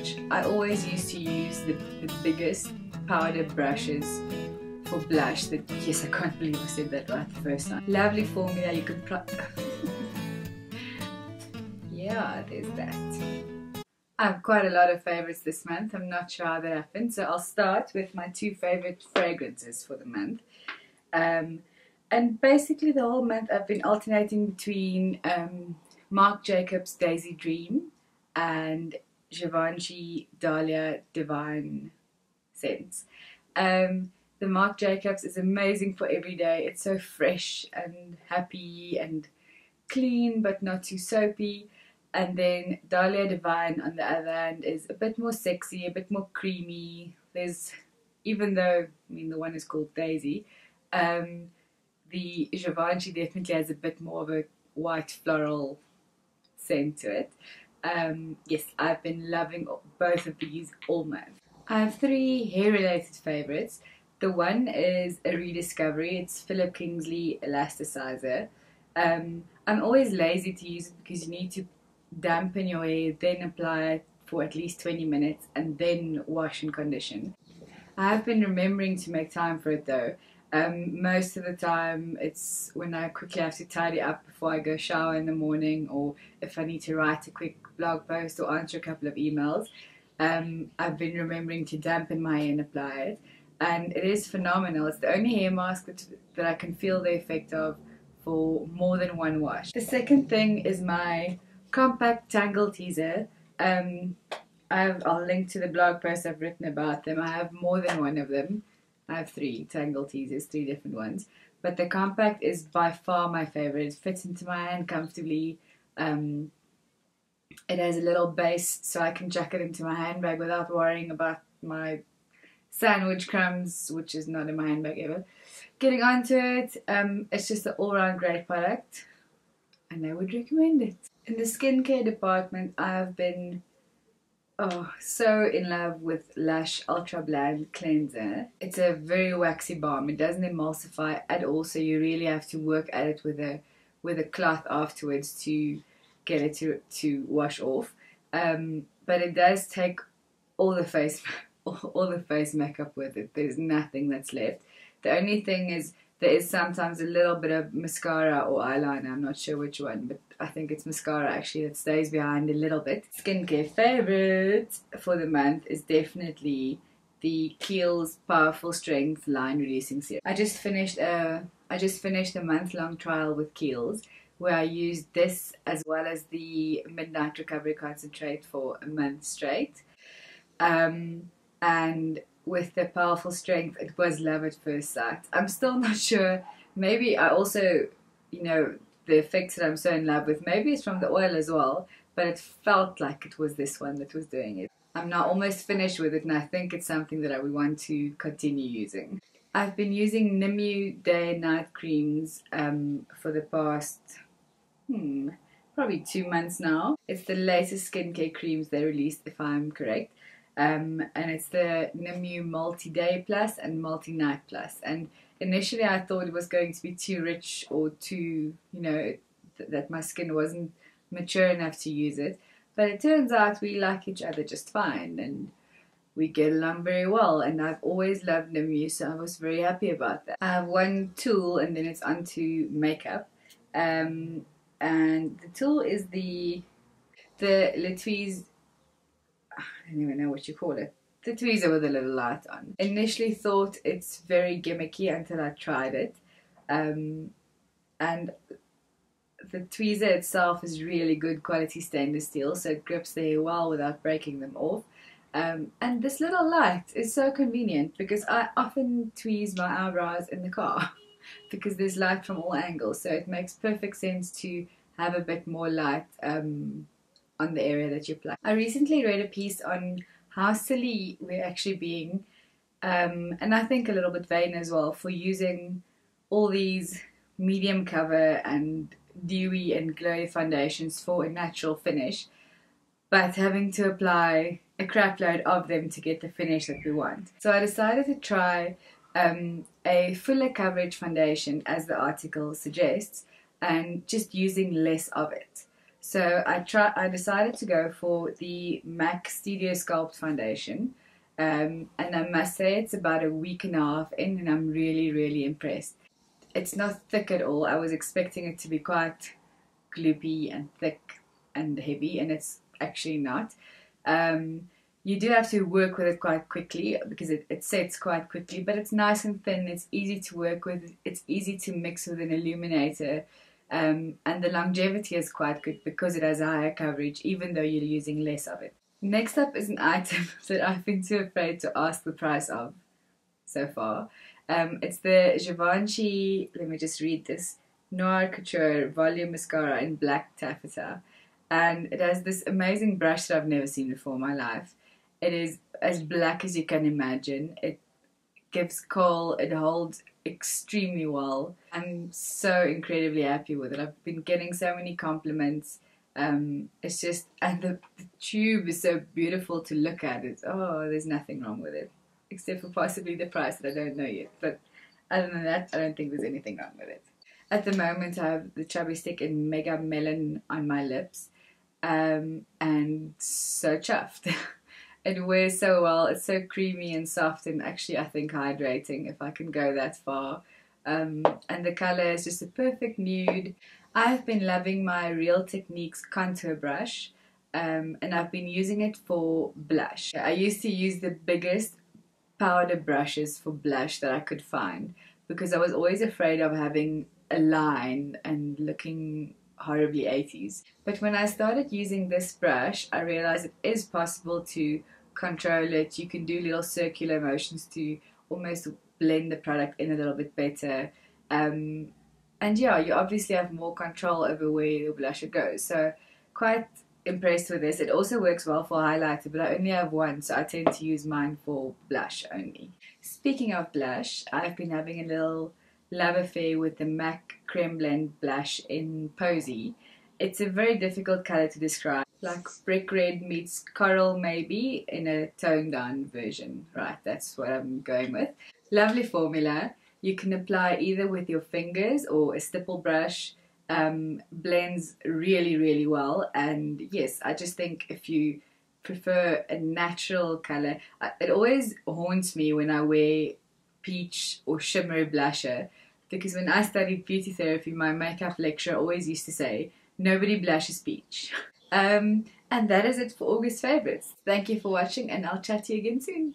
blush. I always used to use the biggest powder brushes for blush. Yes, I can't believe I said that right the first time. Lovely formula, you can yeah, there's that. I have quite a lot of favorites this month. I'm not sure how that happened, so I'll start with my 2 favorite fragrances for the month. And basically the whole month I've been alternating between Marc Jacobs Daisy Dream and Givenchy Dahlia Divine Scents. The Marc Jacobs is amazing for every day. It's so fresh and happy and clean but not too soapy. And then Dahlia Divine on the other hand is a bit more sexy, a bit more creamy. There's, even though, I mean, the one is called Daisy, the Givenchy definitely has a bit more of a white floral scent to it. Yes, I've been loving both of these all month. I have 3 hair related favorites. The one is a rediscovery. It's Philip Kingsley Elastisizer. I'm always lazy to use it because you need to dampen your hair, then apply it for at least 20 minutes and then wash and condition. I have been remembering to make time for it though. Most of the time it's when I quickly have to tidy up before I go shower in the morning, or if I need to write a quick blog post or answer a couple of emails. I've been remembering to dampen my hair and apply it, and it is phenomenal. It's the only hair mask that I can feel the effect of for more than one wash. The second thing is my compact tangle teaser. I'll link to the blog post I've written about them. I have more than one of them. I have 3 tangle teasers, 3 different ones. But the compact is by far my favorite. It fits into my hand comfortably. It has a little base so I can chuck it into my handbag without worrying about my sandwich crumbs, which is not in my handbag ever, getting onto it. It's just an all-round great product and I would recommend it. In the skincare department, I have been so in love with LUSH Ultrabland cleanser. It's a very waxy balm. It doesn't emulsify at all, so you really have to work at it with a cloth afterwards to get it to wash off. But it does take all the face makeup with it. There's nothing that's left. The only thing is there is sometimes a little bit of mascara or eyeliner. I'm not sure which one, but I think it's mascara actually that stays behind a little bit. Skincare favorite for the month is definitely the Kiehl's Powerful Strength Line Reducing Serum. I just finished a month-long trial with Kiehl's where I used this as well as the Midnight Recovery Concentrate for a month straight. And with the Powerful Strength, it was love at first sight. I'm still not sure. Maybe I also, the effects that I'm so in love with, maybe it's from the oil as well, but it felt like it was this one that was doing it. I'm now almost finished with it and I think it's something that I would want to continue using. I've been using Nimu Day and Night creams for the past, probably 2 months now. It's the latest skincare creams they released, if I'm correct. And it's the Nimu Multi-Day Plus and Multi-Night Plus. And initially I thought it was going to be too rich or too, that my skin wasn't mature enough to use it. But it turns out we like each other just fine and we get along very well. And I've always loved Nimu, so I was very happy about that. I have one tool and then it's onto makeup. And the tool is the Tweez. I don't even know what you call it. The tweezer with a little light on. Initially thought it's very gimmicky until I tried it. And the tweezer itself is really good quality stainless steel, so it grips the hair well without breaking them off. And this little light is so convenient because I often tweeze my eyebrows in the car because there's light from all angles, so it makes perfect sense to have a bit more light on the area that you apply. I recently read a piece on how silly we're actually being, and I think a little bit vain as well, for using all these medium cover and dewy and glowy foundations for a natural finish, but having to apply a crap load of them to get the finish that we want. So I decided to try a fuller coverage foundation, as the article suggests, and just using less of it. So I decided to go for the MAC Studio Sculpt Foundation. And I must say it's about a week and a half in and I'm really, really impressed. It's not thick at all. I was expecting it to be quite gloopy and thick and heavy, and it's actually not. You do have to work with it quite quickly because it sets quite quickly, but it's nice and thin, it's easy to work with, it's easy to mix with an illuminator, and the longevity is quite good because it has a higher coverage even though you're using less of it. Next up is an item that I've been too afraid to ask the price of so far. It's the Givenchy, let me just read this, Noir Couture Volume Mascara in black taffeta. And it has this amazing brush that I've never seen before in my life. It is as black as you can imagine. It gives coal, it holds extremely well. I'm so incredibly happy with it. I've been getting so many compliments. It's just, and the tube is so beautiful to look at. There's nothing wrong with it, except for possibly the price that I don't know yet. But other than that, I don't think there's anything wrong with it. At the moment, I have the Chubby stick in Mega Melon on my lips, and so chuffed. It wears so well. It's so creamy and soft, and actually, I think hydrating, if I can go that far. And the color is just a perfect nude. I've been loving my Real Techniques contour brush, and I've been using it for blush. I used to use the biggest powder brushes for blush that I could find because I was always afraid of having a line and looking horribly 80s. But when I started using this brush, I realized it is possible to control it. You can do little circular motions to almost blend the product in a little bit better. And yeah, you obviously have more control over where your blusher goes. So quite impressed with this. It also works well for highlighter, but I only have one, so I tend to use mine for blush only. Speaking of blush, I've been having a little love affair with the MAC Cremeblend blush in Posey. It's a very difficult color to describe, like brick red meets coral maybe in a toned down version. Right, that's what I'm going with. Lovely formula. You can apply either with your fingers or a stipple brush. Blends really, really well. And yes, I just think if you prefer a natural color, it always haunts me when I wear peach or shimmer blusher, because when I studied beauty therapy, my makeup lecturer always used to say, nobody blushes peach. And that is it for August favorites. Thank you for watching, and I'll chat to you again soon.